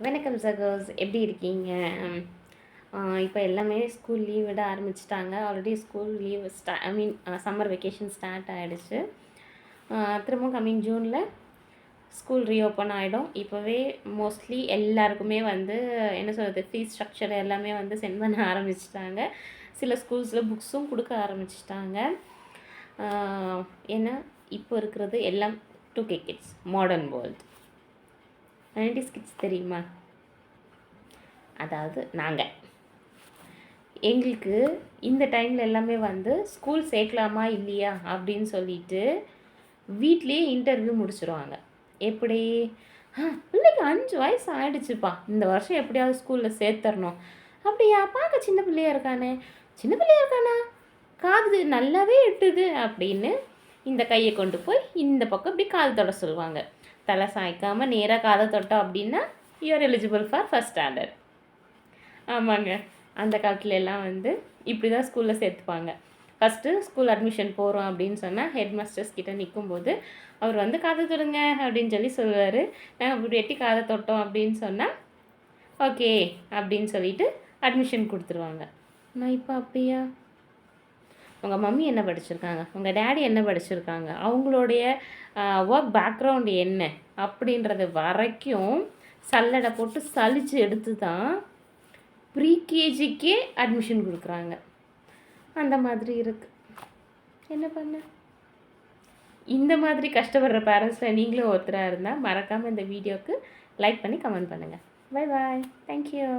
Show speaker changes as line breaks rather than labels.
வணக்கம் சகோஸ், எப்படி இருக்கீங்க? இப்போ எல்லாமே ஸ்கூல் லீவ் விட ஆரம்பிச்சிட்டாங்க. Already school leave summer vacation start ஆகிடுச்சு. திரும்பவும் கம்மிங் ஜூனில் ஸ்கூல் ரீஓப்பன் ஆகிடும். இப்போவே மோஸ்ட்லி எல்லாருக்குமே வந்து என்ன சொல்கிறது, ஃபீஸ் ஸ்ட்ரக்சர் எல்லாமே வந்து சென்ட் பண்ண ஆரம்பிச்சிட்டாங்க. சில ஸ்கூல்ஸில் புக்ஸும் கொடுக்க ஆரம்பிச்சிட்டாங்க. ஏன்னா இப்போ இருக்கிறது எல்லாம் 2K kids, modern world. 90s kids தெரியுமா? அதாவது நாங்கள் எங்களுக்கு இந்த டைமில் எல்லாமே வந்து ஸ்கூல் சேர்க்கலாமா இல்லையா அப்படின்னு சொல்லிட்டு வீட்லேயே இன்டர்வியூ முடிச்சிருவாங்க. எப்படி பிள்ளைக்கு 5 வயசு ஆகிடுச்சுப்பா, இந்த வருஷம் எப்படியாவது ஸ்கூலில் சேர்த்துடணும். அப்படியா? பார்க்க சின்ன பிள்ளையா இருக்கானே. சின்ன பிள்ளையா இருக்கானா? காது நல்லாவே எட்டுது அப்படின்னு இந்த கையை கொண்டு போய் இந்த பக்கம் இப்படி காது தொட சொல்லுவாங்க. தலை சாய்க்காமல் நேராக காதை தொட்டோம் அப்படின்னா you are eligible for first standard. ஆமாங்க, அந்த காலத்துல எல்லாம் வந்து இப்படி தான் ஸ்கூலில் சேர்த்துப்பாங்க. ஃபஸ்ட்டு ஸ்கூல் அட்மிஷன் போகிறோம் அப்படின்னு சொன்னால் ஹெட் மாஸ்டர்ஸ் கிட்டே நிற்கும்போது அவர் வந்து காதை தொடுங்க அப்படின்னு சொல்லி சொல்லுவார். நாங்கள் இப்படி எட்டி காதை தொட்டோம் அப்படின்னு சொன்னால் ஓகே அப்படின்னு சொல்லிட்டு அட்மிஷன் கொடுத்துருவாங்க. நான் இப்போ அப்படியா? உங்கள் மம்மி என்ன படிச்சிருக்காங்க, உங்கள் டேடி என்ன படிச்சிருக்காங்க, அவங்களுடைய ஒர்க் பேக்ரவுண்டு என்ன அப்படின்றது வரைக்கும் சல்லடை போட்டு சலித்து எடுத்து தான் ப்ரீகேஜிக்கே அட்மிஷன் கொடுக்குறாங்க. அந்த மாதிரி இருக்குது. என்ன பண்ண? இந்த மாதிரி கஷ்டப்படுற பேரண்ட்ஸில் நீங்களும் ஒருத்தராக இருந்தால் மறக்காமல் இந்த வீடியோவுக்கு லைக் பண்ணி கமெண்ட் பண்ணுங்கள். Bye bye, thank you.